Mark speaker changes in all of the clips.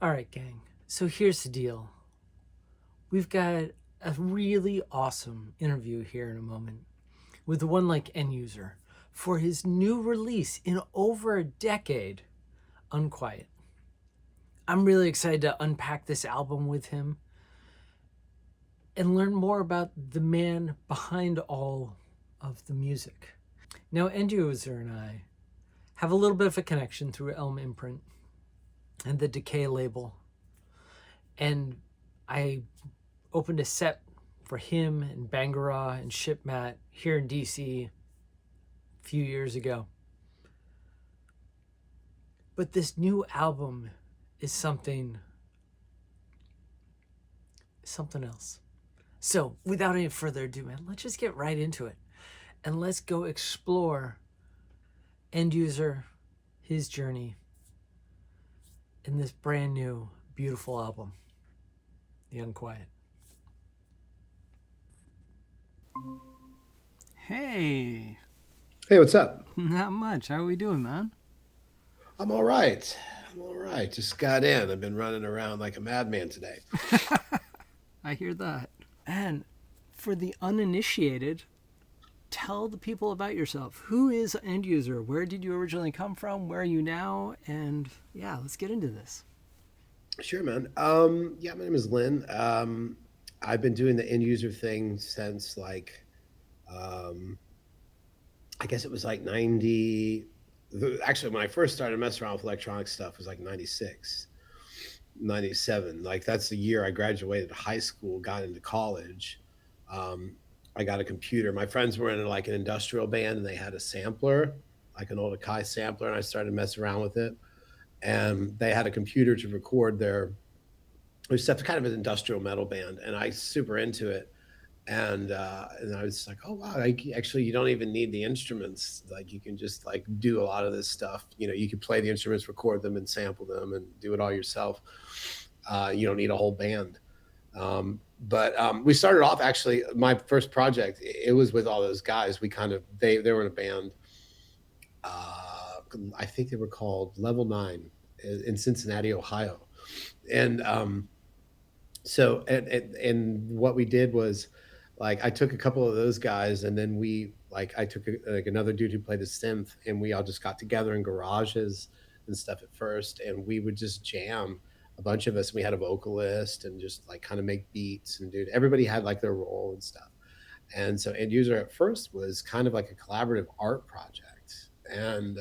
Speaker 1: All right, gang. So here's the deal. We've got a really awesome interview here in a moment with the one like Enduser for his new release in over a decade, Unquiet. I'm really excited to unpack this album with him and learn more about the man behind all of the music. Now, Enduser and I have a little bit of a connection through Elm Imprint and the Decay label. And I opened a set for him and Bangara and Shipmat here in DC a few years ago. But this new album is something else. So, without any further ado, man, let's just get right into it. And let's go explore Enduser, his journey in this brand new, beautiful album, The Unquiet. Hey,
Speaker 2: Hey, what's up?
Speaker 1: not much. How are we doing, man?
Speaker 2: I'm all right. I'm all right. Just got in. I've been running around like a madman today.
Speaker 1: I hear that. And for the uninitiated, tell the people about yourself. Who is Enduser? Where did you originally come from? Where are you now? And yeah, let's get into this.
Speaker 2: Sure, man. Yeah, my name is Lynn. I've been doing the end user thing since um, I guess it was like 90. Actually, when I first started messing around with electronic stuff was like 96, 97. Like that's the year I graduated high school, got into college. Um, I got a computer. My friends were in like an industrial band and they had a sampler, like an old Akai sampler, and I started messing around with it. And they had a computer to record it was stuff kind of an industrial metal band, and I super into it. And I was like, oh wow, actually you don't even need the instruments. Like you can just like do a lot of this stuff. You know, you can play the instruments, record them, and sample them, and do it all yourself. You don't need a whole band. But we started off actually. My first project, it was with all those guys. We kind of they were in a band. Uh, I think they were called Level Nine in Cincinnati, Ohio, and and what we did was like I took a couple of those guys, and then I took like another dude who played a synth, and we all just got together in garages and stuff at first, and we would just jam. A bunch of us, we had a vocalist and just like kind of make beats, and dude, everybody had like their role and stuff. And so End User at first was kind of like a collaborative art project, and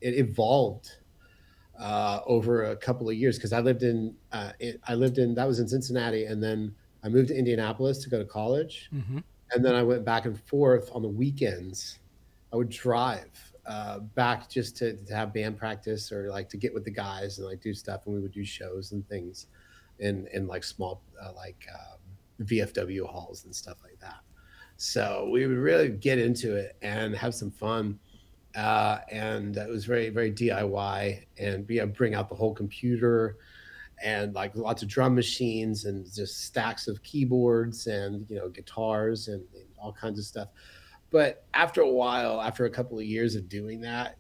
Speaker 2: it evolved over a couple of years because I lived in that was in Cincinnati, and then I moved to Indianapolis to go to college,
Speaker 1: Mm-hmm.
Speaker 2: and then I went back and forth on the weekends. I would drive back just to have band practice or like to get with the guys and like do stuff, and we would do shows and things in like small VFW halls and stuff like that. So we would really get into it and have some fun, and it was very very DIY, and bring out the whole computer and like lots of drum machines and just stacks of keyboards and guitars and all kinds of stuff. But after a while, after a couple of years of doing that,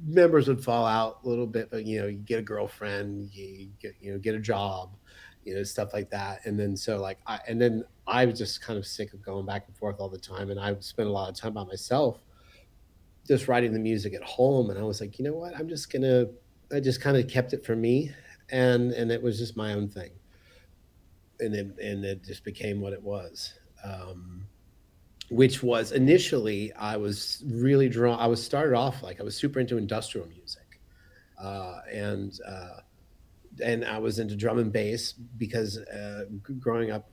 Speaker 2: members would fall out a little bit, but you get a girlfriend, you get a job, stuff like that. And then I was just kind of sick of going back and forth all the time, and I would spend a lot of time by myself just writing the music at home. And I was like, you know what, I just kind of kept it for me, and it was just my own thing, and it just became what it was. Which was initially, I was really drawn. I was started off like I was super into industrial music, uh, and uh, and I was into drum and bass because growing up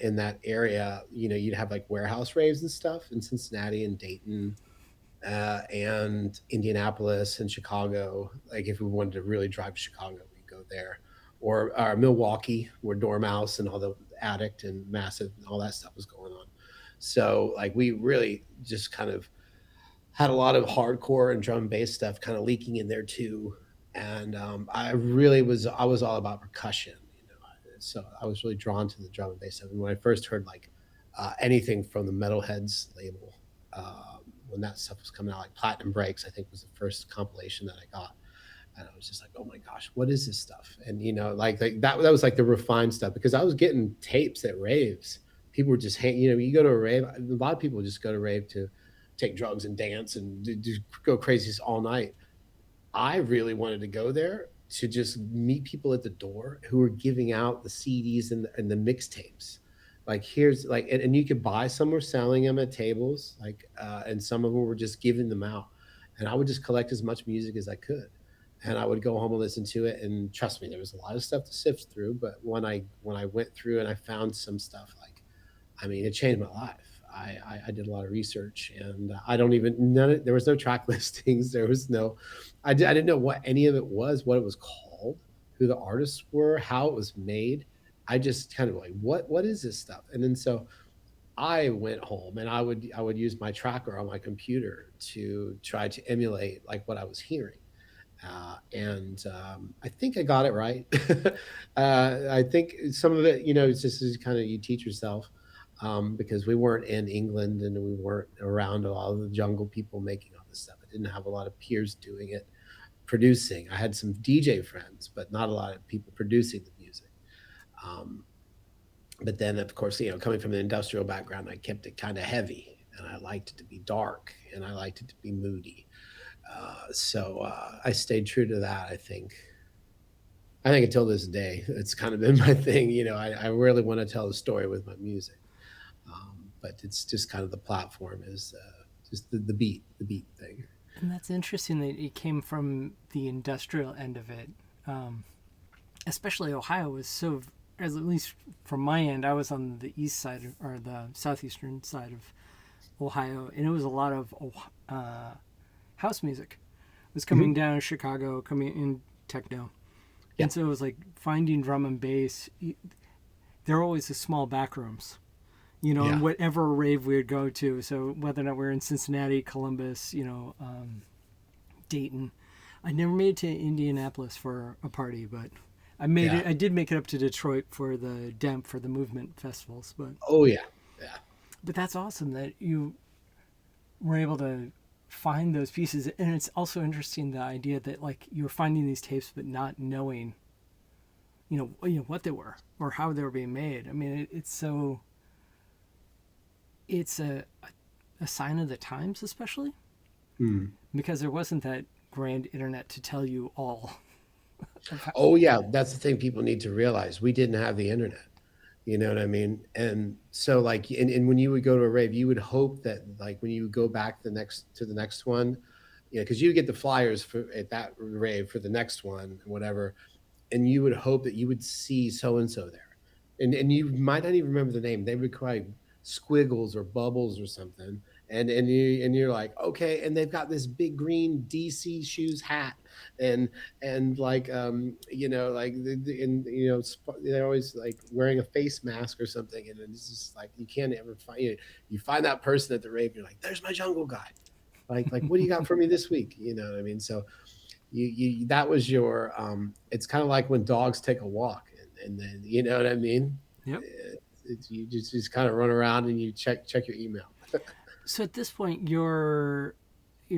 Speaker 2: in that area, you'd have like warehouse raves and stuff in Cincinnati and Dayton, and Indianapolis and Chicago. Like if we wanted to really drive to Chicago, we'd go there, or Milwaukee, where Dormouse and all the Addict and Massive and all that stuff was going on. So like we really just kind of had a lot of hardcore and drum and bass stuff kind of leaking in there too. And I was all about percussion, so I was really drawn to the drum and bass stuff. And when I first heard like anything from the Metalheads label, when that stuff was coming out, like Platinum Breaks, I think was the first compilation that I got. And I was just like, oh my gosh, what is this stuff? And like that was like the refined stuff, because I was getting tapes at raves. People were just you go to a rave. A lot of people just go to rave to take drugs and dance and go crazy all night. I really wanted to go there to just meet people at the door who were giving out the CDs and the mixtapes. Like, here's like, and you could buy some were selling them at tables, like, and some of them were just giving them out. And I would just collect as much music as I could, and I would go home and listen to it. And trust me, there was a lot of stuff to sift through. But when I went through and I found some stuff, like, I mean, it changed my life. I did a lot of research, and I don't even there was no track listings. There was no, I didn't know what any of it was, what it was called, who the artists were, how it was made. I just kind of like, what is this stuff? And then so I went home and I would use my tracker on my computer to try to emulate like what I was hearing. And I think I got it right. I think some of it, it's just kind of you teach yourself, because we weren't in England and we weren't around a lot of the jungle people making all this stuff. I didn't have a lot of peers doing it, producing. I had some DJ friends, but not a lot of people producing the music. Um, but then, of course, coming from an industrial background, I kept it kind of heavy, and I liked it to be dark, and I liked it to be moody. So I stayed true to that. I think until this day, it's kind of been my thing. I really want to tell the story with my music, but it's just kind of the platform is just the beat thing.
Speaker 1: And that's interesting that it came from the industrial end of it. Um, Especially Ohio was so, as at least from my end, I was on the east side or the southeastern side of Ohio, and it was a lot of house music. It was coming
Speaker 2: Hmm.
Speaker 1: down Chicago, coming in techno,
Speaker 2: Yeah,
Speaker 1: and so it was like finding drum and bass. There are always the small back rooms, in
Speaker 2: yeah,
Speaker 1: whatever rave we would go to. So whether or not we're in Cincinnati, Columbus, Dayton. I never made it to Indianapolis for a party, but I made
Speaker 2: yeah.
Speaker 1: it. I did make it up to Detroit for the Demp for the movement festivals.
Speaker 2: Oh yeah, yeah.
Speaker 1: But that's awesome that you were able to find those pieces. And it's also interesting the idea that like you were finding these tapes but not knowing, what they were or how they were being made. I mean, it's a sign of the times, especially
Speaker 2: Hmm.
Speaker 1: because there wasn't that grand internet to tell you all of how.
Speaker 2: Oh yeah, that's the thing people need to realize. We didn't have the internet. You know what I mean? And so like, and when you would go to a rave, you would hope that like when you would go back to the next one, because you get the flyers for at that rave for the next one, whatever, and you would hope that you would see so and so there, and you might not even remember the name. They would cry squiggles or bubbles or something, and you're like, okay, and they've got this big green DC shoes hat, and like like and they're always like wearing a face mask or something, and it's just like you can't ever find you find that person at the rave. You're like, there's my jungle guy. Like what do you got for me this week? You know what I mean? So you that was your it's kind of like when dogs take a walk, and then you know what I mean.
Speaker 1: Yep.
Speaker 2: You just kind of run around and you check your email.
Speaker 1: So at this point, you're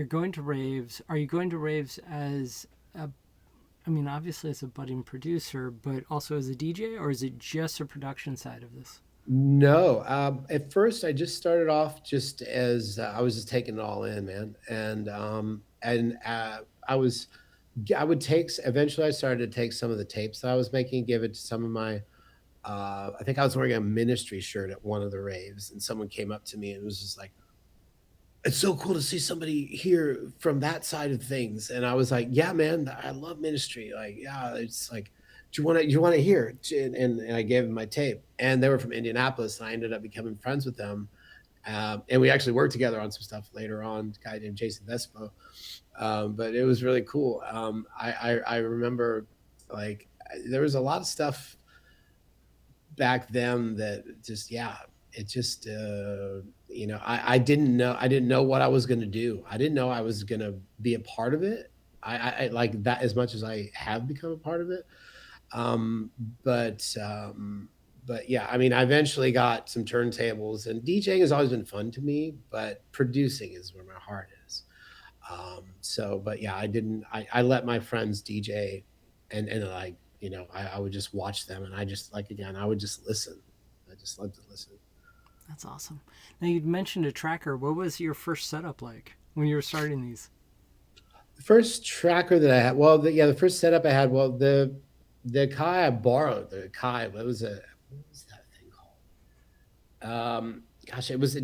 Speaker 1: going to raves. Are you going to raves as a, I mean, obviously as a budding producer, but also as a DJ, or is it just a production side of this?
Speaker 2: No, at first I just started off just as I was just taking it all in, man, and I would take. Eventually, I started to take some of the tapes that I was making, give it to some of my. I think I was wearing a ministry shirt at one of the raves, and someone came up to me and was just like, "It's so cool to see somebody here from that side of things." And I was like, "Yeah, man, I love ministry. Like, yeah, it's like, do you want to hear it?" And I gave them my tape, and they were from Indianapolis, and I ended up becoming friends with them. And we actually worked together on some stuff later on. A guy named Jason Vespo, but it was really cool. I remember like there was a lot of stuff back then that just it just I didn't know what I was going to do. I didn't know I was going to be a part of it. I like that as much as I have become a part of it. um but um but yeah, I mean, I eventually got some turntables, and DJing has always been fun to me, but producing is where my heart is. So, but yeah, I didn't. I let my friends DJ, and like I would just watch them, and I just like again, I would just listen. I just love to listen.
Speaker 1: That's awesome. Now you'd mentioned a tracker. What was your first setup like when you were starting these?
Speaker 2: The first tracker that I had, well, the first setup I had, well, the Kai I borrowed, the Kai, what was that thing called? Gosh, it was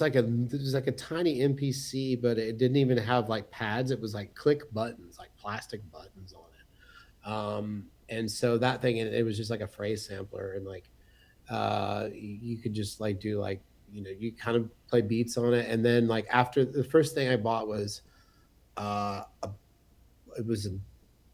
Speaker 2: like a tiny MPC, but it didn't even have like pads. It was like click buttons, like plastic buttons on it. And so that thing, it was just like a phrase sampler, and like you could just like do like you kind of play beats on it, and then like after the first thing I bought was a it was a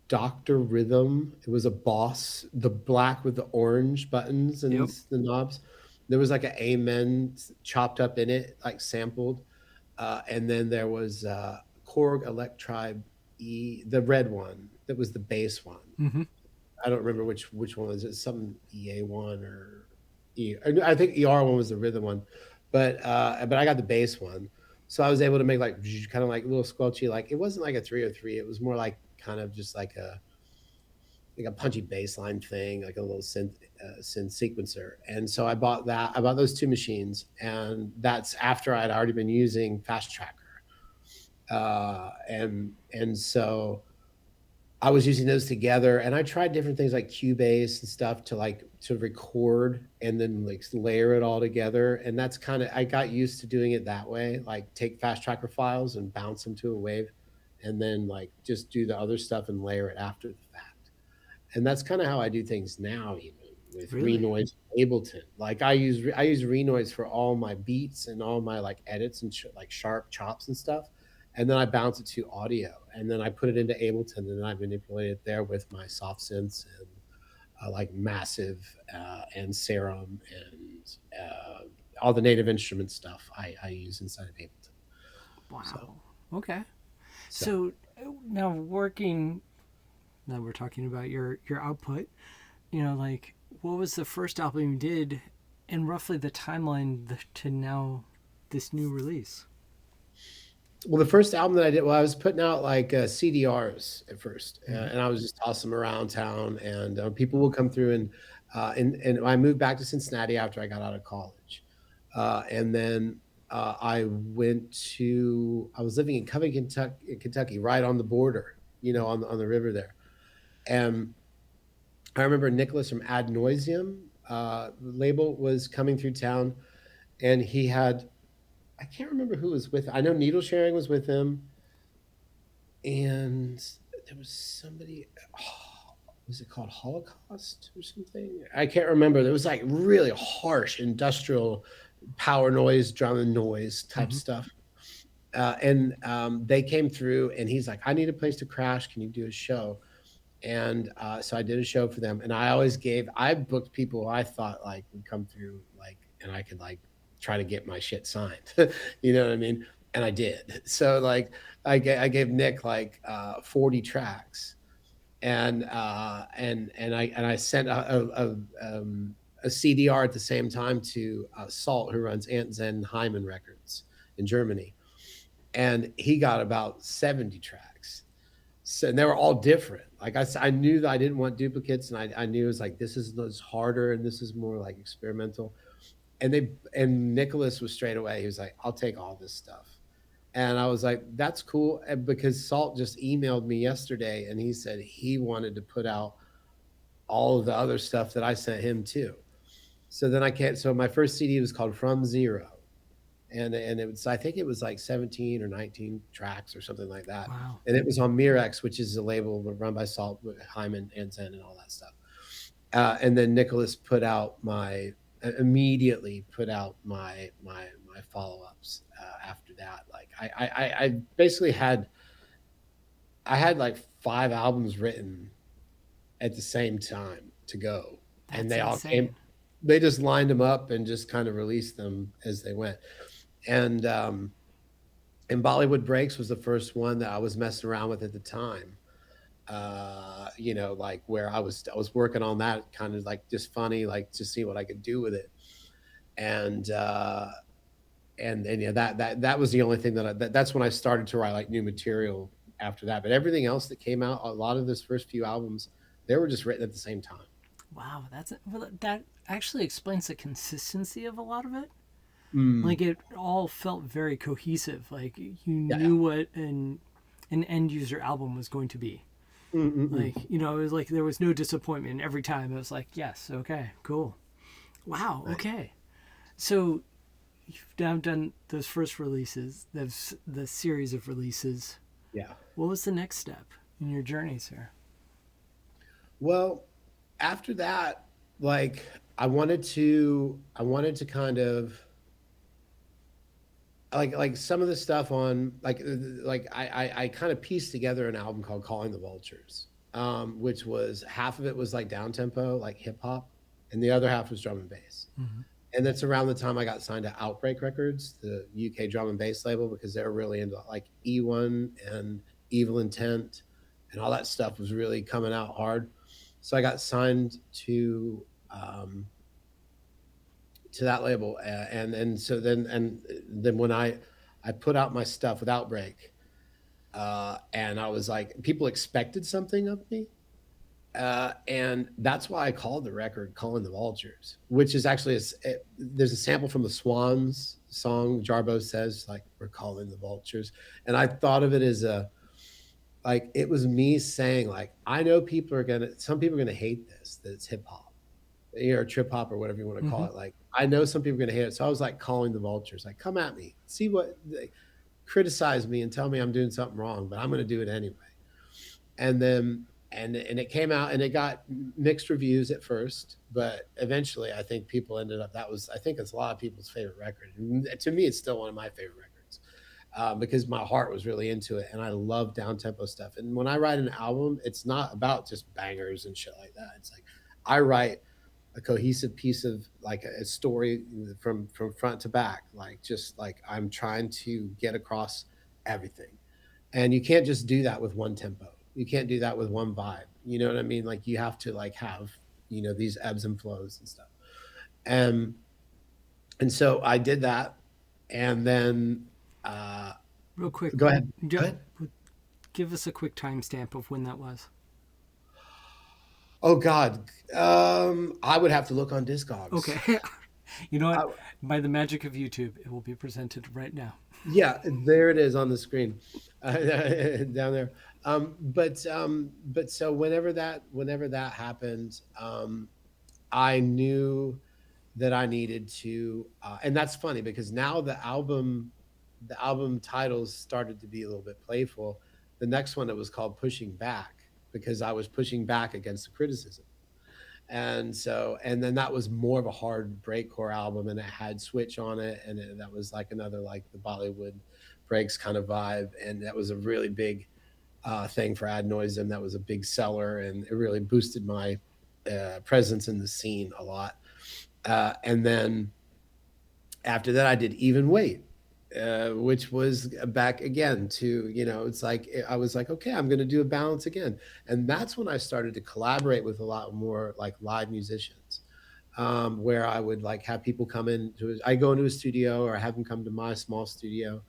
Speaker 2: Doctor Rhythm. It was a Boss, the black with the orange buttons and
Speaker 1: Yep.
Speaker 2: the knobs. There was like an Amen chopped up in it, like sampled. And then there was Korg Electribe E, the red one that was the bass one.
Speaker 1: Mm-hmm.
Speaker 2: I don't remember which one was it. Some EA one or I think ER one was the rhythm one, but I got the bass one, so I was able to make like kind of like little squelchy. Like it wasn't like a 303. It was more like kind of just like a punchy bass line thing, like a little synth sequencer. And so I bought that. I bought those two machines, and that's after I'd already been using Fast Tracker. And so I was using those together, and I tried different things like Cubase and stuff to like to record and then like layer it all together. And that's kind of I got used to doing it that way, like take Fast Tracker files and bounce them to a wave, and then like just do the other stuff and layer it after the fact. And that's kind of how I do things now, even with
Speaker 1: Really?
Speaker 2: Renoise Ableton. Like I use Renoise for all my beats and all my like edits and like sharp chops and stuff, and then I bounce it to audio, and then I put it into Ableton, and then I manipulate it there with my soft synths and like Massive and Serum and all the native instrument stuff I use inside of Ableton. So
Speaker 1: Wow. Okay.
Speaker 2: so
Speaker 1: So now working. Now we're talking about your output. Like what was the first album you did, and roughly the timeline to now this new release?
Speaker 2: well, the first album that I did, well, I was putting out like CDRs at first,
Speaker 1: Mm-hmm.
Speaker 2: and I was just tossing them around town, and people would come through, and I moved back to Cincinnati after I got out of college, and then I was living in Covington, Kentucky, right on the border, on the river there, and I remember Nicholas from Ad Nauseum label was coming through town, and he had I can't remember who was with. I know Needle Sharing was with him, and there was somebody. Oh, was it called Holocaust or something? I can't remember. There was like really harsh industrial power noise, drum and noise type
Speaker 1: Mm-hmm.
Speaker 2: stuff. And they came through, and he's like, "I need a place to crash. Can you do a show?" And so I did a show for them, and I booked people I thought like would come through, like, and I could like try to get my shit signed. You know what I mean? And I did. So like I gave Nick like 40 tracks, and I sent a CDR at the same time to Salt, who runs Ant Zen Hyman Records in Germany, and he got about 70 tracks. So, and they were all different. Like I knew that I didn't want duplicates, and I knew it was like this harder and this is more like experimental. And Nicholas was straight away. He was like, "I'll take all this stuff," and I was like, "That's cool," and because Salt just emailed me yesterday, and he said he wanted to put out all of the other stuff that I sent him too. So then I can't. So my first CD was called From Zero, and it was I think it was like 17 or 19 tracks or something like that,
Speaker 1: Wow.
Speaker 2: and it was on Mirex, which is a label run by Salt with Hyman and Zen and all that stuff. And then Nicholas put out my immediately put out my follow ups after that. Like I basically I had like 5 albums written at the same time to go, and
Speaker 1: That's
Speaker 2: they all came.
Speaker 1: insane.
Speaker 2: They just lined them up and just kind of released them as they went. And and Bollywood Breaks was the first one that I was messing around with at the time. Like where I was working on that kind of like just funny, like to see what I could do with it. And and yeah, that was the only thing that's when I started to write like new material after that. But everything else that came out, a lot of those first few albums, they were just written at the same time.
Speaker 1: Wow, that actually explains the consistency of a lot of it.
Speaker 2: Mm,
Speaker 1: Like it all felt very cohesive. Like you
Speaker 2: yeah.
Speaker 1: knew what an end user album was going to be.
Speaker 2: Mm-mm-mm.
Speaker 1: Like, you know, it was like there was no disappointment every time. It was like, yes, okay, cool. Wow,
Speaker 2: Right.
Speaker 1: okay. So you've now done those first releases, the series of releases.
Speaker 2: Yeah.
Speaker 1: What was the next step in your journey, sir?
Speaker 2: Well, after that, like I wanted to kind of like some of the stuff on like I kind of pieced together an album called Calling the Vultures, which was half of it was like down tempo, like hip hop, and the other half was drum and bass.
Speaker 1: Mm-hmm.
Speaker 2: And that's around the time I got signed to Outbreak Records, the UK drum and bass label, because they were really into like E1 and Evil Intent, and all that stuff was really coming out hard. So I got signed to that label, and so then when I put out my stuff with Outbreak, and I was like, people expected something of me, and that's why I called the record "Calling the Vultures," which is actually there's a sample from the Swans song. Jarbo says like, "We're calling the vultures," and I thought of it as a like it was me saying like, I know some people are gonna hate this, that it's hip hop, or trip hop or whatever you want to call
Speaker 1: Mm-hmm.
Speaker 2: it. Like I know some people are gonna hate it, so I was like calling the vultures, like, come at me, see what, like, criticize me and tell me I'm doing something wrong, but I'm gonna do it anyway. And then and it came out and it got mixed reviews at first, but eventually I think people ended up, that was, I think it's a lot of people's favorite record. And to me, it's still one of my favorite records, because my heart was really into it and I love down tempo stuff. And when I write an album, it's not about just bangers and shit like that. It's like I write a cohesive piece of like a story from front to back, like just like I'm trying to get across everything. And you can't just do that with one tempo. You can't do that with one vibe. You know what I mean? Like you have to like have, these ebbs and flows and stuff. And and so I did that. And then uh
Speaker 1: Real quick,
Speaker 2: go ahead. Go ahead.
Speaker 1: give us a quick timestamp of when that was.
Speaker 2: Oh God. I would have to look on Discogs.
Speaker 1: Okay. You know what?
Speaker 2: I,
Speaker 1: By the magic of YouTube, it will be presented right now.
Speaker 2: yeah, there it is on the screen, down there. But so whenever that happened, I knew that I needed to, and that's funny because now the album titles started to be a little bit playful. The next one, it was called Pushing Back because I was pushing back against the criticism. And then that was more of a hard breakcore album, and it had Switch on it, and that was like another like the Bollywood breaks kind of vibe, and that was a really big thing for Ad Noisem. That was a big seller, and it really boosted my presence in the scene a lot. And then after that, I did Even Weight, which was back again to, it's like I was like, okay, I'm going to do a balance again. And that's when I started to collaborate with a lot more like live musicians, where I would like have people come I go into a studio or I have them come to my small studio,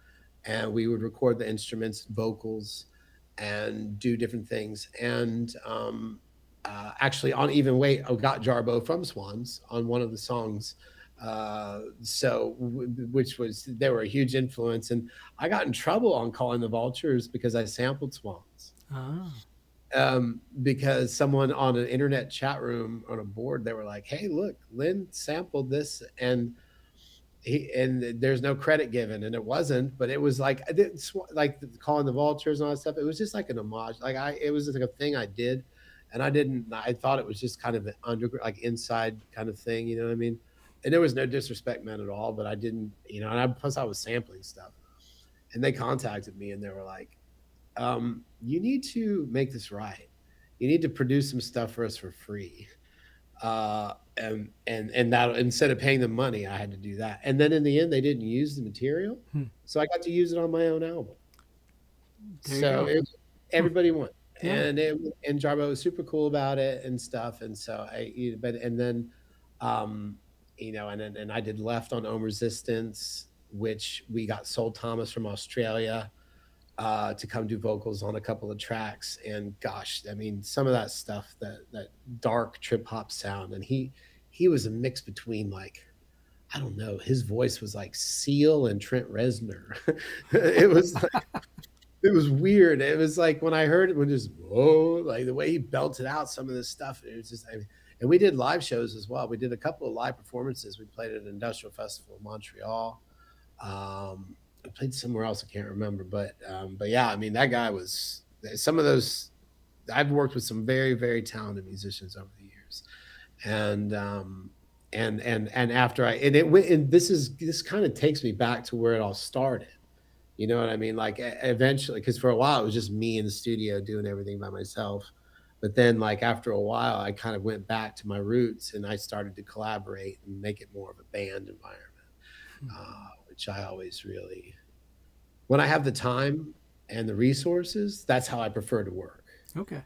Speaker 2: and we would record the instruments, vocals, and do different things. And actually, on Even Weight, I got Jarbo from Swans on one of the songs. Which was, they were a huge influence. And I got in trouble on Calling the Vultures because I sampled Swans.
Speaker 1: Oh.
Speaker 2: Because someone on an internet chat room on a board, they were like, "Hey, look, Lynn sampled this, and there's no credit given," and it wasn't, but it was like I didn't like Calling the Vultures and all that stuff. It was just like an homage, like it was just like a thing I did, and I didn't. I thought it was just kind of an underground, like inside kind of thing. You know what I mean? And there was no disrespect meant at all, but I didn't, plus I was sampling stuff, and they contacted me and they were like, "You need to make this right. You need to produce some stuff for us for free." And that, instead of paying them money, I had to do that. And then in the end, they didn't use the material,
Speaker 1: Hmm.
Speaker 2: so I got to use it on my own album.
Speaker 1: There you
Speaker 2: So
Speaker 1: go. Hmm.
Speaker 2: everybody won,
Speaker 1: Yeah.
Speaker 2: and Jarbo was super cool about it and stuff. And so but and then, and I did Left on Ohm Resistance. which we got Sol Thomas from Australia to come do vocals on a couple of tracks. And gosh, I mean, some of that stuff, that dark trip hop sound, and he was a mix between like, I don't know, his voice was like Seal and Trent Reznor. it was it was weird. It was like when I heard it, when just whoa, like the way he belted out some of this stuff. It was just, I mean, and we did live shows as well. We did a couple of live performances. We played at an industrial festival in Montreal. I played somewhere else. I can't remember, but yeah, I mean, that guy was some of those. I've worked with some very very talented musicians over the years, and and after I and it went and this kind of takes me back to where it all started. You know what I mean? Like eventually, because for a while it was just me in the studio doing everything by myself. But then, like after a while, I kind of went back to my roots and I started to collaborate and make it more of a band environment, which I always really, when I have the time and the resources, that's how I prefer to work.
Speaker 1: Okay.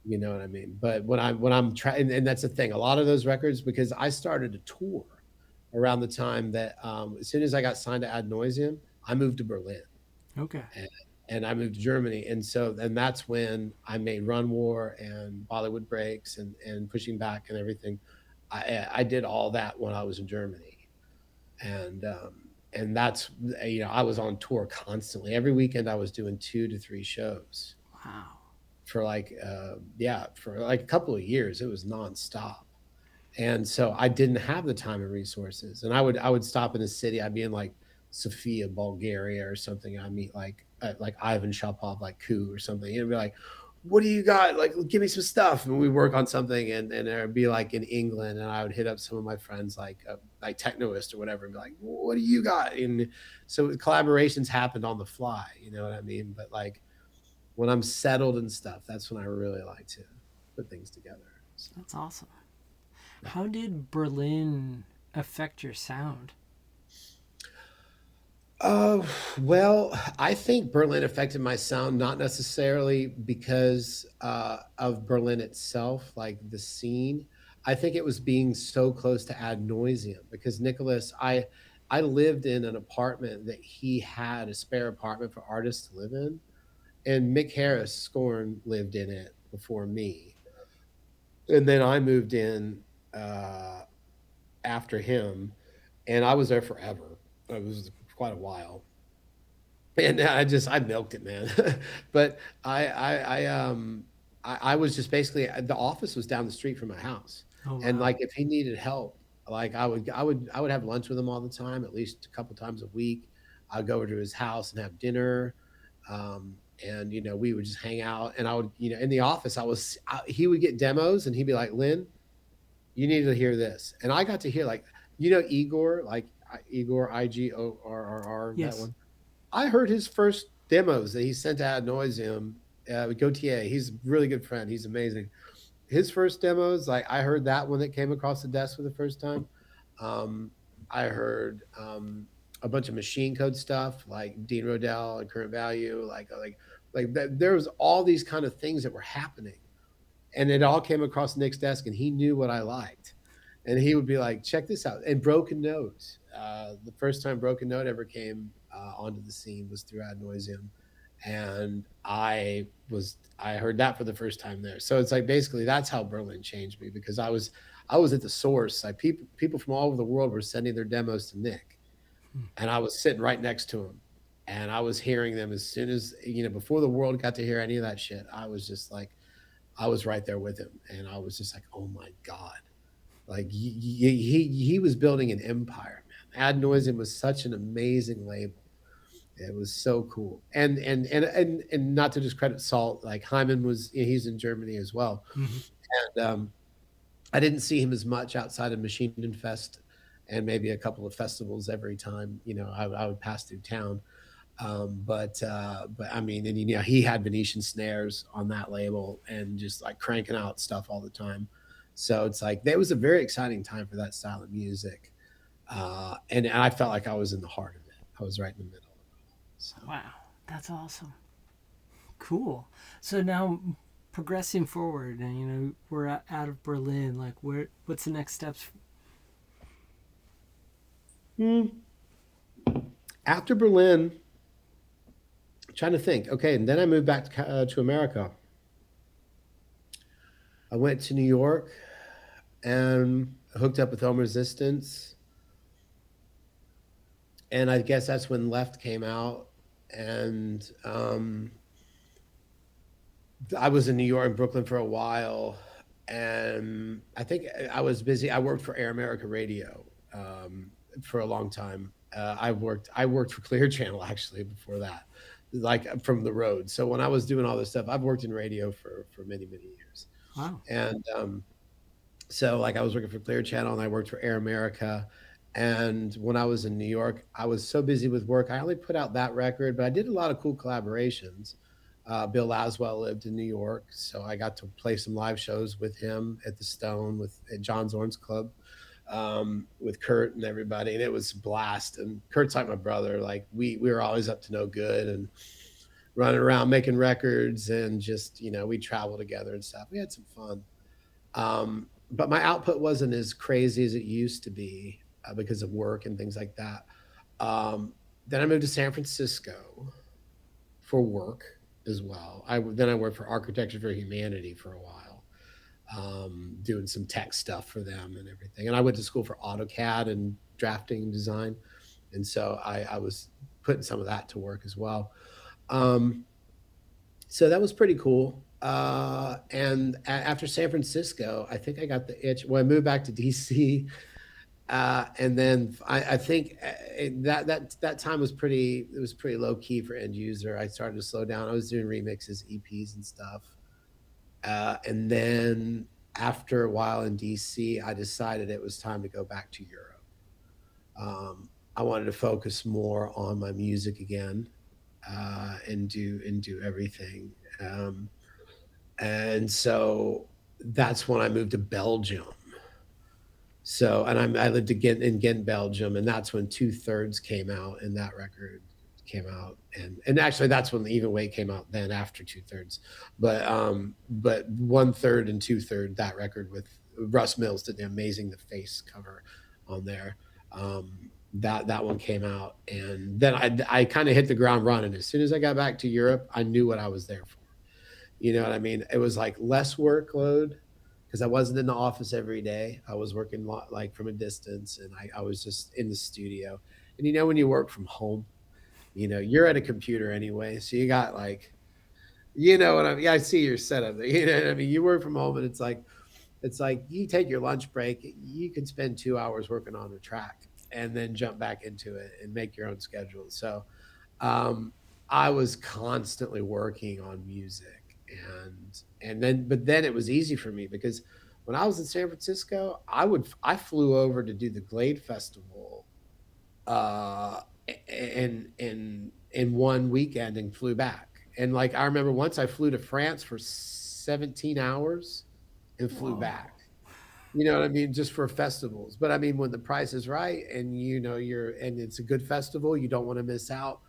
Speaker 2: You know what I mean? But when I'm trying, and that's the thing, a lot of those records, because I started a tour around the time that as soon as I got signed to Ad Nauseam, I moved to Berlin
Speaker 1: Okay.
Speaker 2: and, and I moved to Germany. And that's when I made Run War and Bollywood Breaks and Pushing Back and everything. I did all that when I was in Germany. And that's, I was on tour constantly. Every weekend I was doing 2 to 3 shows
Speaker 1: Wow.
Speaker 2: for like, yeah, for like a couple of years. It was nonstop. And so I didn't have the time and resources. And I would stop in a city. I'd be in like Sofia, Bulgaria, or something. I meet like Ivan Shapov, like Koo or something. And it'd be like, "What do you got? Like, give me some stuff." And we work on something, and it'd be like in England, and I would hit up some of my friends, like Technoist or whatever, and be like, "What do you got?" And so collaborations happened on the fly. You know what I mean? But like when I'm settled and stuff, that's when I really like to put things together. So.
Speaker 1: That's awesome.
Speaker 2: Yeah.
Speaker 1: How did Berlin affect your sound?
Speaker 2: Uh, well, I think Berlin affected my sound not necessarily because of Berlin itself, like the scene. I think it was being so close to Ad Nauseam because Nicholas, I lived in an apartment that he had a spare apartment for artists to live in, and Mick Harris Scorn lived in it before me, and then I moved in uh, after him, and I was there forever. It was quite a while, and I milked it, man. But I was just basically, the office was down the street from my house,
Speaker 1: Oh
Speaker 2: and
Speaker 1: wow.
Speaker 2: like if he needed help, like I would have lunch with him all the time, at least a couple times a week. I'd go over to his house and have dinner, and we would just hang out. And I would, in the office, he would get demos, and he'd be like, "Lynn, you need to hear this," and I got to hear like Igor, like Igor Igorrr, that
Speaker 1: Yes.
Speaker 2: one. I heard his first demos that he sent to Ad Nauseum. Gautier, he's a really good friend. He's amazing. His first demos, like I heard that one that came across the desk for the first time. Um, I heard a bunch of machine code stuff like Dean Rodell and Current Value, there was all these kind of things that were happening, and it all came across Nick's desk, and he knew what I liked, and he would be like, "Check this out." And Broken Note, the first time Broken Note ever came onto the scene was through Ad Nauseam, and I heard that for the first time there. So it's like basically that's how Berlin changed me because I was at the source. Like people from all over the world were sending their demos to Nick, and I was sitting right next to him, and I was hearing them as soon as before the world got to hear any of that shit. I was just like I was right there with him, and I was just like, oh my god, like he was building an empire, man. Ad Nauseam was such an amazing label. It was so cool, and not to discredit Salt, like Hyman he's in Germany as well,
Speaker 1: Mm-hmm.
Speaker 2: and I didn't see him as much outside of Machine Fest and maybe a couple of festivals every time I would pass through town. But I mean, and he had Venetian snares on that label and just like cranking out stuff all the time. So it's like that was a very exciting time for that style of music, and I felt like I was in the heart of it. I was right in the middle. So
Speaker 1: Wow. That's awesome. Cool. So now progressing forward, and we're out of Berlin. Like, what's the next steps?
Speaker 2: Hmm. After Berlin, I'm trying to think. Okay, and then I moved back to America. I went to New York and hooked up with Home Resistance, and I guess that's when Left came out. And I was in New York and Brooklyn for a while, and I think I was busy. I worked for Air America Radio for a long time. I worked for Clear Channel actually before that, like from the road. So when I was doing all this stuff, I've worked in radio for many years,
Speaker 1: Wow.
Speaker 2: and so like I was working for Clear Channel and I worked for Air America. And when I was in New York, I was so busy with work. I only put out that record, but I did a lot of cool collaborations. Bill Laswell lived in New York, so I got to play some live shows with him at the Stone, with at John Zorn's club, with Kurt and everybody, and it was a blast. And Kurt's like my brother. Like we were always up to no good and running around making records, and just we travel together and stuff. We had some fun. But my output wasn't as crazy as it used to be because of work and things like that. Then I moved to San Francisco for work as well. Then I worked for Architecture for Humanity for a while, doing some tech stuff for them and everything. And I went to school for AutoCAD and drafting and design, and so I was putting some of that to work as well. Um, so that was pretty cool. And after San Francisco, I think I got the itch. Well, I moved back to DC, and then I think that time was pretty. It was pretty low key for End User. I started to slow down. I was doing remixes, EPs, and stuff. And then after a while in DC, I decided it was time to go back to Europe. I wanted to focus more on my music again, and do everything. Um, and so that's when I moved to Belgium. So, and I lived again in Ghent, Belgium, and that's when Two Thirds came out, and that record came out, and actually that's when the Even Weight came out. Then after Two Thirds, but One Third and Two Third, that record with Russ Mills did the amazing The Face cover on there. That one came out, and then I kind of hit the ground running. As soon as I got back to Europe, I knew what I was there for. You know what I mean? It was like less workload because I wasn't in the office every day. I was working like from a distance, and I was just in the studio. And when you work from home, you're at a computer anyway, so you got like, what I mean. Yeah, I see your setup. You know what I mean? You work from home, and it's like you take your lunch break. You can spend 2 hours working on a track, and then jump back into it and make your own schedule. So um, I was constantly working on music, but then it was easy for me because when I was in San Francisco, I flew over to do the Glade Festival, uh, in one weekend and flew back. And like I remember once I flew to France for 17 hours and flew
Speaker 1: Whoa.
Speaker 2: back. You know what I mean? Just for festivals. But I mean, when the price is right and and it's a good festival, you don't want to miss out.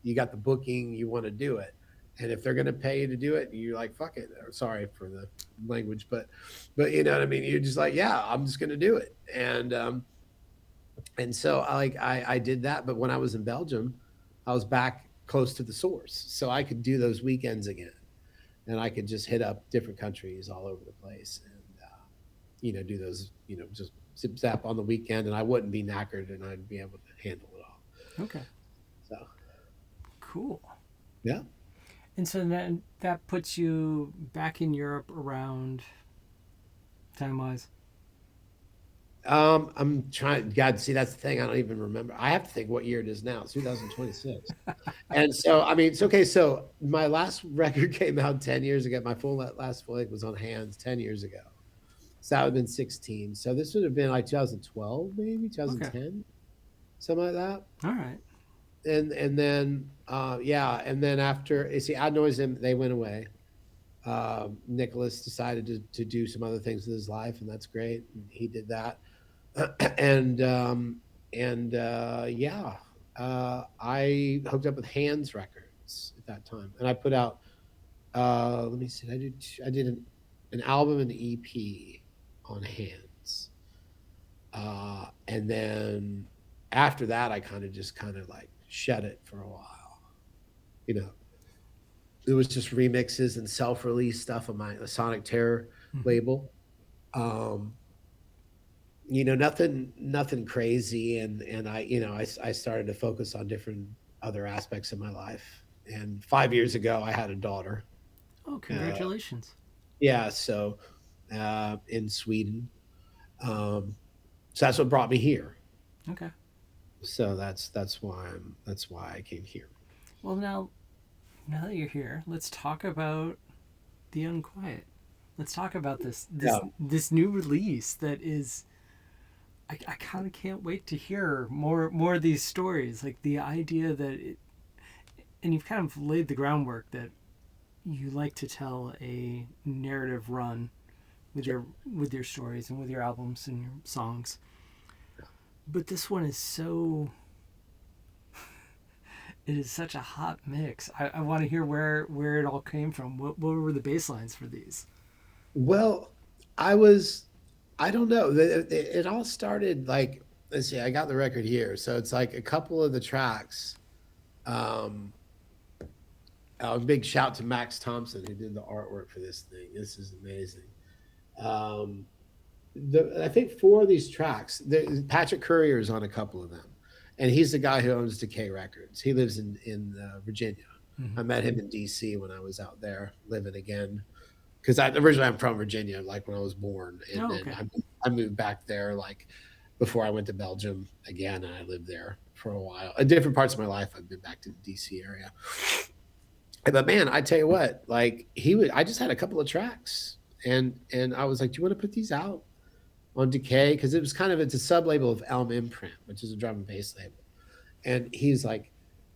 Speaker 2: You got the booking, you want to do it. And if they're going to pay you to do it, you're like, fuck it. Sorry for the language, but you know what I mean? You're just like, yeah, I'm just going to do it. And so I did that. But when I was in Belgium, I was back close to the source. So I could do those weekends again, and I could just hit up different countries all over the place, and do those, just zip zap on the weekend, and I wouldn't be knackered, and I'd be able to handle it all.
Speaker 1: Okay.
Speaker 2: So
Speaker 1: Cool.
Speaker 2: yeah.
Speaker 1: And so then that puts you back in Europe around time wise.
Speaker 2: I'm trying. God, see, that's the thing. I don't even remember. I have to think what year it is now. It's 2026. And so, I mean, it's okay. So my last record came out 10 years ago. My last full length was on Hands 10 years ago. So that would have been 16. So this would have been like 2012, maybe
Speaker 1: Okay.
Speaker 2: 2010, something like that.
Speaker 1: All right.
Speaker 2: And then yeah, and then after you see Ad Noisem, they went away. Nicholas decided to do some other things with his life, and that's great. And he did that. and yeah, I hooked up with Hands Records at that time, and I put out. Let me see. I did an album and EP on Hands, and then after that, I kind of like shed it for a while. You know, it was just remixes and self-release stuff on my Sonic Terror
Speaker 1: Hmm.
Speaker 2: label. Um, nothing crazy, and I started to focus on different other aspects of my life. And 5 years ago, I had a daughter.
Speaker 1: Oh,
Speaker 2: Uh,
Speaker 1: congratulations.
Speaker 2: yeah, so in Sweden, so that's what brought me here.
Speaker 1: Okay.
Speaker 2: So that's why I came here.
Speaker 1: Well, now that you're here, let's talk about the Unquiet. Let's talk about
Speaker 2: Yeah.
Speaker 1: this new release that is. I kind of can't wait to hear more of these stories. Like the idea that and you've kind of laid the groundwork that you like to tell a narrative run
Speaker 2: Sure.
Speaker 1: with your stories and with your albums and your songs. But this one is so it is such a hot mix. I want to hear where it all came from. What were the bass lines for these?
Speaker 2: Well, I was I don't know. It all started like, let's see, I got the record here. So it's like a couple of the tracks. Um, a big shout to Max Thompson who did the artwork for this thing. This is amazing. Um, I think four of these tracks, Patrick Courier is on a couple of them, and he's the guy who owns Decay Records. He lives in Virginia.
Speaker 1: Mm-hmm.
Speaker 2: I met him in D.C. when I was out there living again, because originally I'm from Virginia, like when I was born, and
Speaker 1: Oh,
Speaker 2: then
Speaker 1: okay.
Speaker 2: I moved back there like before I went to Belgium again, and I lived there for a while. In different parts of my life, I've been back to the DC area. But man, I tell you what, like he would, I just had a couple of tracks, and I was like, "Do you want to put these out on Decay?" Because it's a sub label of Elm Imprint, which is a drum and bass label. And he's like,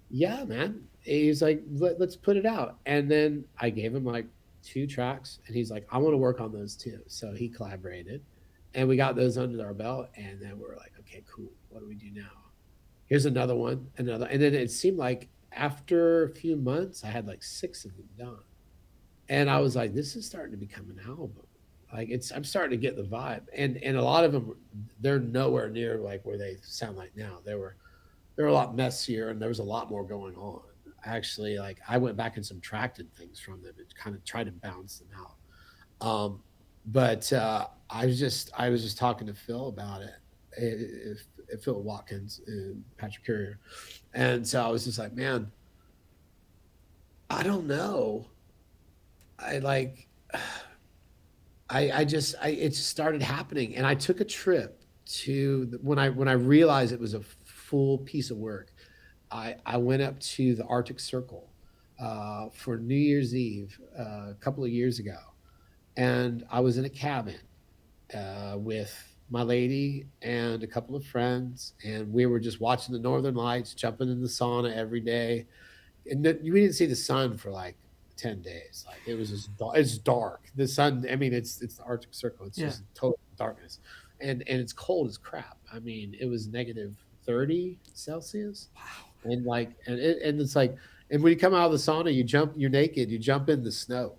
Speaker 2: "Yeah, man." He's like, Let's put it out." And then I gave him like two tracks, and he's like, "I want to work on those too." So he collaborated, and we got those under our belt. And then we're like, "Okay, cool. What do we do now?" Here's another one, another, and then it seemed like after a few months, I had like six of them done, and I was like, "This is starting to become an album." Like I'm starting to get the vibe, and a lot of them, they're nowhere near like where they sound like now. They're a lot messier, and there was a lot more going on. Actually, like I went back and subtracted things from them and kind of tried to balance them out. Um, but I was just talking to Phil about it. Phil Watkins and Patrick Courier, and so I was just like, man, I don't know. I like I it just started happening, and I took a trip when I realized it was a full piece of work. I went up to the Arctic Circle for New Year's Eve a couple of years ago, and I was in a cabin with my lady and a couple of friends, and we were just watching the Northern Lights, jumping in the sauna every day, and we didn't see the sun for like 10 days. Like it was just it's dark. The sun, I mean, it's the Arctic Circle. It's
Speaker 1: Yeah.
Speaker 2: just total darkness. And it's cold as crap. I mean, it was negative 30 Celsius. And like and it's like, and when you come out of the sauna, you're naked, you jump in the snow.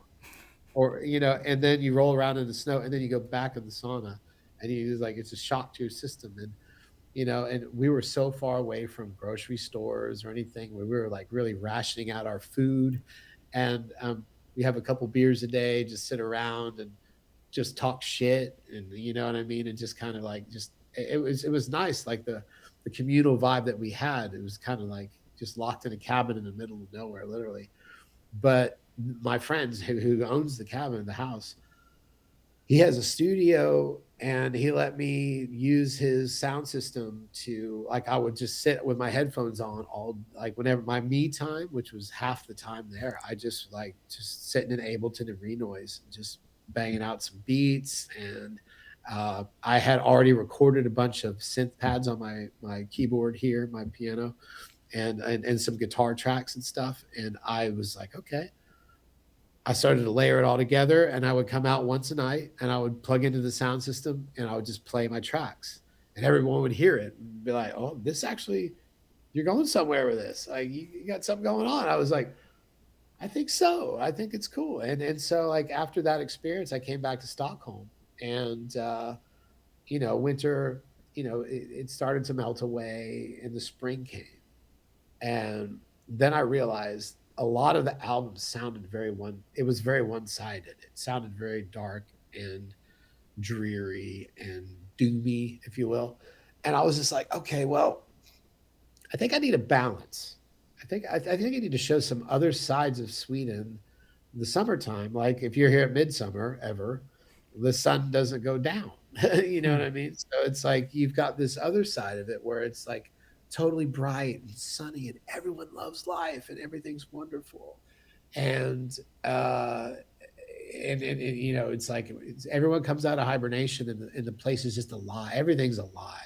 Speaker 2: Or and then you roll around in the snow, and then you go back in the sauna, and it's a shock to your system. And we were so far away from grocery stores or anything where we were like really rationing out our food. And we have a couple beers a day, just sit around and just talk shit. And you know what I mean? And just kind of like, just, it was nice. Like the communal vibe that we had, it was kind of like just locked in a cabin in the middle of nowhere, literally. But my friends who owns the cabin, the house, he has a studio, and he let me use his sound system to, like, I would just sit with my headphones on all, like, whenever my me time, which was half the time there, I just like just sitting in Ableton and Renoise and just banging out some beats. And I had already recorded a bunch of synth pads on my keyboard here, my piano, and some guitar tracks and stuff. And I was like, okay, I started to layer it all together, and I would come out once a night, and I would plug into the sound system, and I would just play my tracks, and everyone would hear it and be like, "Oh, this actually, you're going somewhere with this. Like you got something going on." I was like, "I think so. I think it's cool." And so like after that experience, I came back to Stockholm, and winter, it started to melt away, and the spring came, And then I realized a lot of the albums sounded it was very one-sided. It sounded very dark and dreary and doomy, if you will. And I was just like, okay, well, I think I need a balance. I think I need to show some other sides of Sweden in the summertime. Like if you're here at midsummer ever, the sun doesn't go down. You know
Speaker 1: Hmm.
Speaker 2: what I mean? So it's like you've got this other side of it where it's like totally bright and sunny and everyone loves life and everything's wonderful. And uh and you know, it's like everyone comes out of hibernation and the place is just alive. Everything's alive.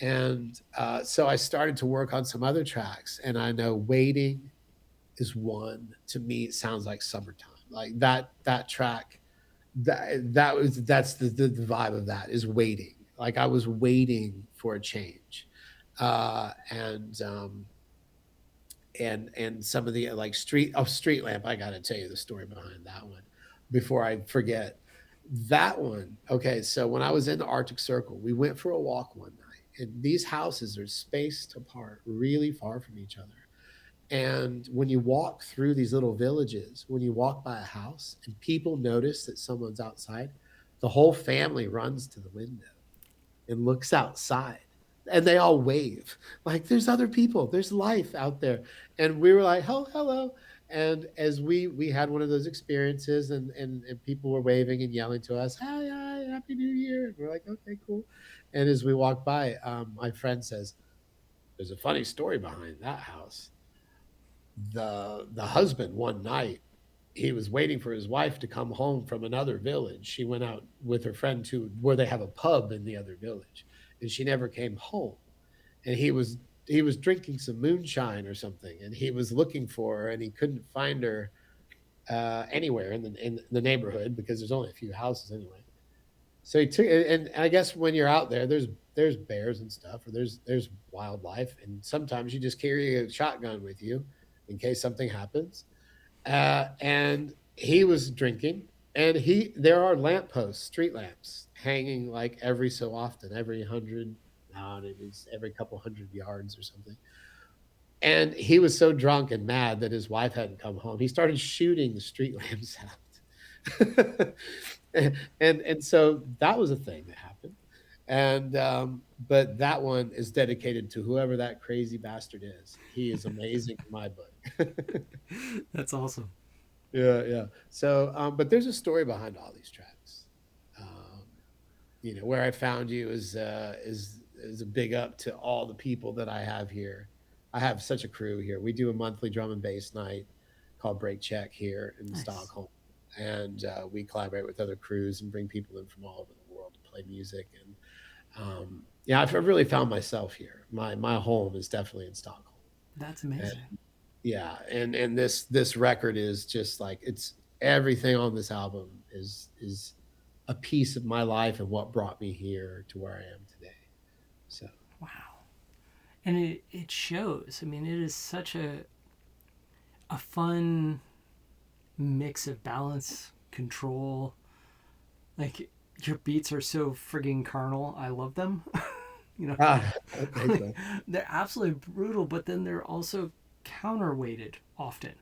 Speaker 2: And so I started to work on some other tracks, and I know "Waiting" is one. To me, it sounds like summertime. Like that track, that's the vibe of that is waiting. Like I was waiting for a change, and and some of the like street lamp. I got to tell you the story behind that one before I forget. That one. Okay, so when I was in the Arctic Circle, we went for a walk one night, and these houses are spaced apart, really far from each other. And when you walk through these little villages, when you walk by a house and people notice that someone's outside, the whole family runs to the window and looks outside and they all wave like there's other people, there's life out there. And we were like, oh, hello. And as we had one of those experiences, and people were waving and yelling to us, hi, hi, happy new year, and we're like, okay, cool. And as we walked by, my friend says, there's a funny story behind that house. The husband one night, he was waiting for his wife to come home from another village. She went out with her friend to where they have a pub in the other village, and she never came home. And he was drinking some moonshine or something, and he was looking for her, and he couldn't find her anywhere in the neighborhood because there's only a few houses anyway. So he took, and I guess when you're out there, there's bears and stuff, or there's wildlife, and sometimes you just carry a shotgun with you in case something happens. And he was drinking, and there are lampposts, street lamps, hanging like every so often, every hundred, no, it was every couple hundred yards or something. And he was so drunk and mad that his wife hadn't come home. He started shooting the street lamps out. And so that was a thing that happened. And but that one is dedicated to whoever that crazy bastard is. He is amazing in my book.
Speaker 1: That's awesome.
Speaker 2: Yeah, yeah. So, but there's a story behind all these tracks. Um, where I found you is a big up to all the people that I have here. I have such a crew here. We do a monthly drum and bass night called Break Check here in
Speaker 1: Nice.
Speaker 2: Stockholm, and we collaborate with other crews and bring people in from all over the world to play music. And yeah, I've really found myself here. My home is definitely in Stockholm.
Speaker 1: That's
Speaker 2: And
Speaker 1: amazing.
Speaker 2: yeah, and this record is just like it's everything on this album is a piece of my life and what brought me here to where I am today. So
Speaker 1: Wow. And it shows. I mean, it is such a fun mix of balance, control. Like your beats are so frigging carnal. I love them. you know,
Speaker 2: thanks, man.
Speaker 1: they're absolutely brutal, but then they're also counterweighted often.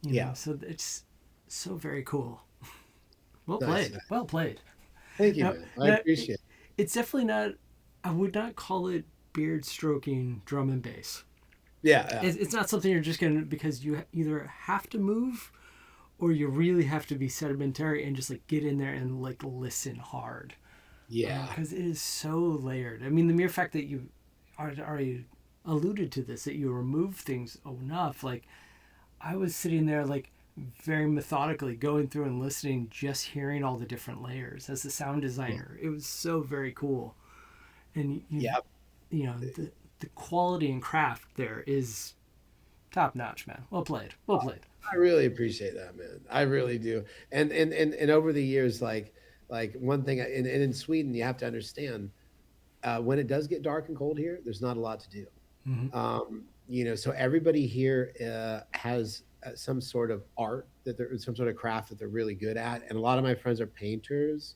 Speaker 2: Yeah,
Speaker 1: So it's so very cool. Well
Speaker 2: nice,
Speaker 1: played.
Speaker 2: man.
Speaker 1: Well played.
Speaker 2: Thank you,
Speaker 1: Now,
Speaker 2: man. I
Speaker 1: now it,
Speaker 2: appreciate it.
Speaker 1: it's definitely not. I would not call it beard stroking drum and bass.
Speaker 2: Yeah, yeah,
Speaker 1: It's not something you're just gonna because you either have to move or you really have to be sedimentary and just like get in there and like listen hard
Speaker 2: yeah,
Speaker 1: because it is so layered. I mean, the mere fact that you already alluded to this that you remove things enough, like I was sitting there like very methodically going through and listening, just hearing all the different layers as a sound
Speaker 2: yeah,
Speaker 1: designer. It was so very cool, and
Speaker 2: yeah.
Speaker 1: the quality and craft there is top notch, man. Well played. Well played.
Speaker 2: I really appreciate that, man. I really do. And over the years, like one thing, and in Sweden, you have to understand when it does get dark and cold here, there's not a lot to do.
Speaker 1: Mm-hmm.
Speaker 2: So everybody here has some sort of art that they're some sort of craft that they're really good at, and a lot of my friends are painters,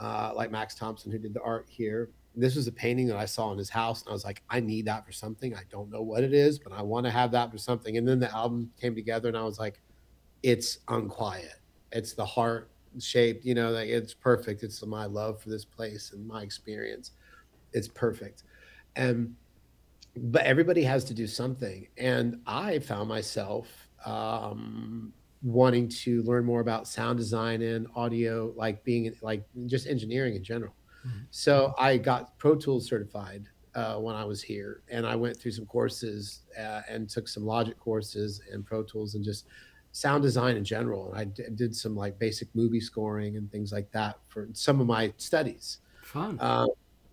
Speaker 2: like Max Thompson, who did the art here. this was a painting that I saw in his house, and I was like, I need that for something. I don't know what it is, but I want to have that for something. And then the album came together, and I was like, it's Unquiet. It's the heart shaped, like it's perfect. It's my love for this place and my experience. It's perfect. And but everybody has to do something. And I found myself wanting to learn more about sound design and audio, like being like just engineering in general.
Speaker 1: Mhm.
Speaker 2: So I got Pro Tools certified when I was here, and I went through some courses and took some Logic courses and Pro Tools and just sound design in general. And did some like basic movie scoring and things like that for some of my studies.
Speaker 1: Fun.
Speaker 2: Um,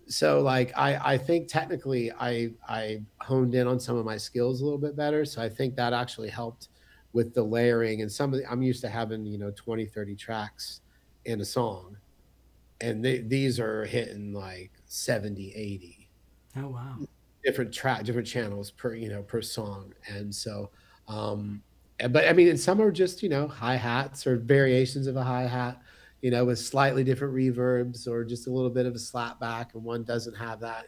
Speaker 2: so like I think technically I honed in on some of my skills a little bit better. So I think that actually helped with the layering and I'm used to having, 20, 30 tracks in a song, and these are hitting like 70, 80
Speaker 1: Oh wow.
Speaker 2: different channels per song. And so but I mean, and some are just, hi-hats or variations of a hi-hat, with slightly different reverbs or just a little bit of a slap back, and one doesn't have that,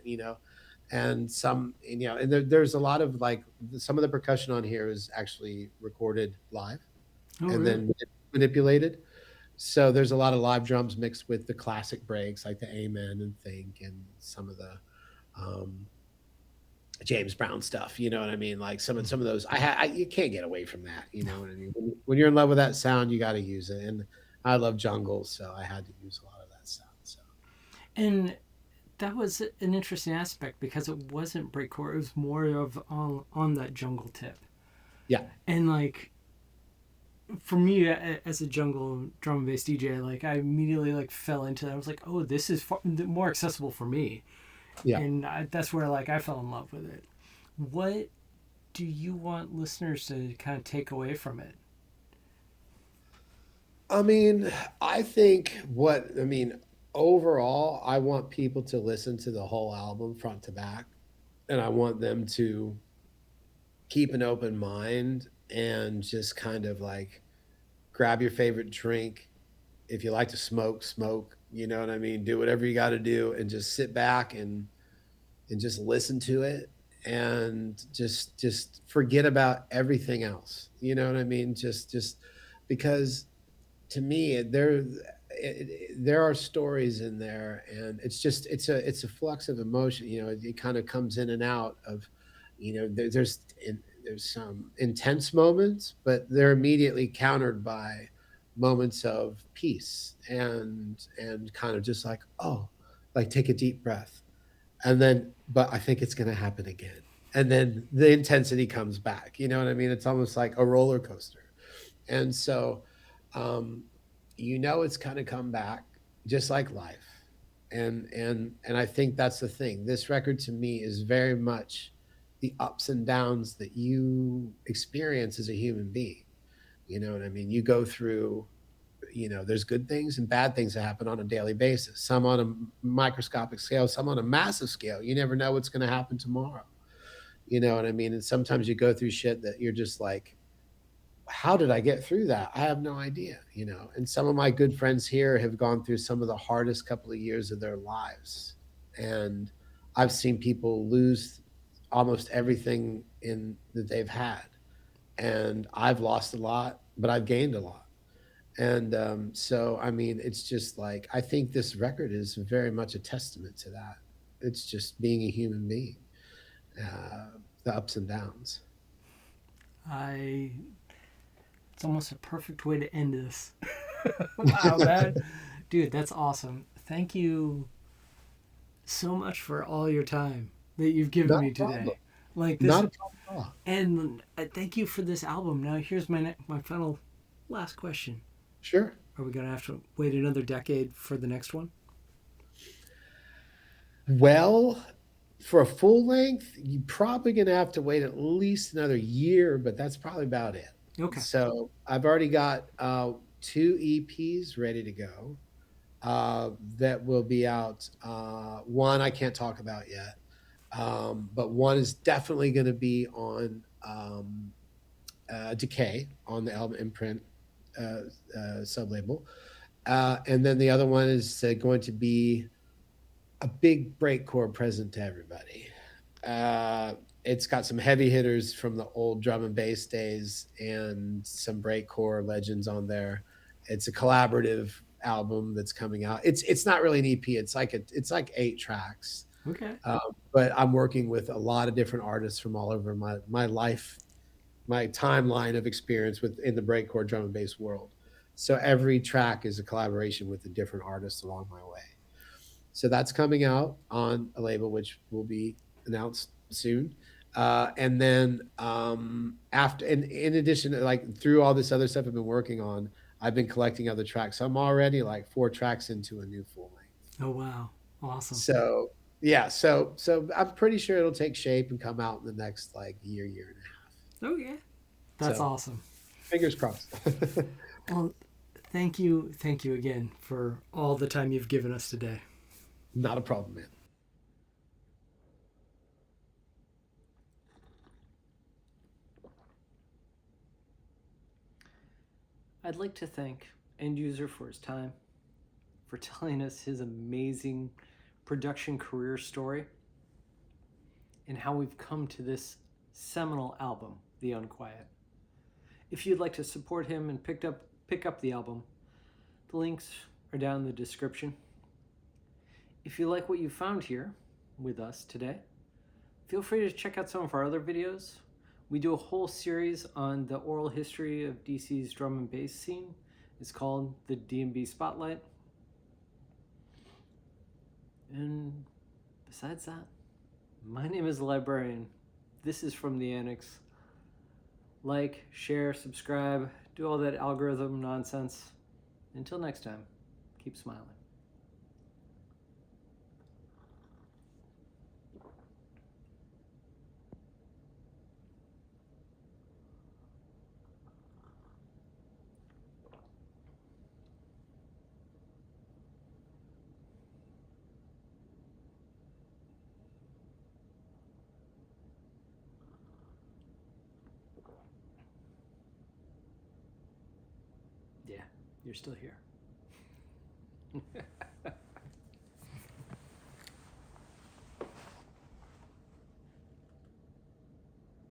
Speaker 2: and and there's a lot of like some of the percussion on here is actually recorded live
Speaker 1: Oh
Speaker 2: and
Speaker 1: really?
Speaker 2: then manipulated. So there's a lot of live drums mixed with the classic breaks like the Amen and Think and some of the um, James Brown stuff. You know what I mean? Like some of those, you can't get away from that. You know what I mean? When you're in love with that sound, you got to use it. And I love jungle, so I had to use a lot of that sound. So
Speaker 1: And that was an interesting aspect because it wasn't breakcore. It was more of on that jungle tip.
Speaker 2: yeah,
Speaker 1: And like for me as a jungle drum and bass DJ, like I immediately like fell into that. I was like, oh, this is more accessible for me,
Speaker 2: yeah.
Speaker 1: and that's where like I fell in love with it. What do you want listeners to kind of take away from it?
Speaker 2: I mean, overall, I want people to listen to the whole album front to back, and I want them to keep an open mind and just kind of like grab your favorite drink. If you like to smoke, smoke. You know what I mean? Do whatever you got to do, and just sit back and just listen to it, and just forget about everything else. You know what I mean? Just because to me there are stories in there, and it's a flux of emotion. It kind of comes in and out of, there's some intense moments, but they're immediately countered by moments of peace and kind of just like, oh, like take a deep breath, and then but I think it's going to happen again, and then the intensity comes back. You know what I mean? It's almost like a roller coaster. And so um it's kind of come back just like life. And I think that's the thing. This record to me is very much the ups and downs that you experience as a human being. You know what I mean? You go through, there's good things and bad things that happen on a daily basis, some on a microscopic scale, some on a massive scale. You never know what's going to happen tomorrow. You know what I mean? And sometimes you go through shit that you're just like, how did I get through that? I have no idea. And some of my good friends here have gone through some of the hardest couple of years of their lives. And I've seen people lose almost everything in that they've had. And I've lost a lot, but I've gained a lot. And so, I mean, it's just like, I think this record is very much a testament to that. It's just being a human being, the ups and downs.
Speaker 1: I It's almost a perfect way to end this. Wow, man. Dude, that's awesome. Thank you so much for all your time that you've given
Speaker 2: Not
Speaker 1: me
Speaker 2: a problem.
Speaker 1: today. Like this,
Speaker 2: Not a problem at all.
Speaker 1: and thank you for this album. Now, here's my final last question.
Speaker 2: Sure.
Speaker 1: Are we going to have to wait another decade for the next one?
Speaker 2: Well, for a full length, you're probably going to have to wait at least another year, but that's probably about it.
Speaker 1: Okay.
Speaker 2: So I've already got two EPs ready to go that will be out. One I can't talk about yet, but one is definitely going to be on Decay on the album imprint sub label. And then the other one is going to be a big breakcore present to everybody. It's got some heavy hitters from the old drum and bass days and some breakcore legends on there. It's a collaborative album that's coming out. It's not really an EP. It's like 8 tracks.
Speaker 1: Okay.
Speaker 2: But I'm working with a lot of different artists from all over my life, my timeline of experience within the breakcore drum and bass world. So every track is a collaboration with a different artist along my way. So that's coming out on a label which will be announced soon. And then after, and in addition, like through all this other stuff I've been working on, I've been collecting other tracks. So I'm already like 4 tracks into a new full length.
Speaker 1: Oh, wow. Awesome.
Speaker 2: So yeah, so I'm pretty sure it'll take shape and come out in the next like year and a half.
Speaker 1: Okay. That's
Speaker 2: So
Speaker 1: awesome.
Speaker 2: fingers crossed.
Speaker 1: Well, thank you again for all the time you've given us today.
Speaker 2: Not a problem, man.
Speaker 1: I'd like to thank Enduser for his time, for telling us his amazing production career story, and how we've come to this seminal album, The Unquiet. If you'd like to support him and pick up the album, the links are down in the description. If you like what you found here with us today, feel free to check out some of our other videos. We do a whole series on the oral history of DC's drum and bass scene. It's called the D&B Spotlight. And besides that, my name is the Librarian. This is From The Annex. Like, share, subscribe, do all that algorithm nonsense. Until next time, keep smiling. Yeah, you're still here.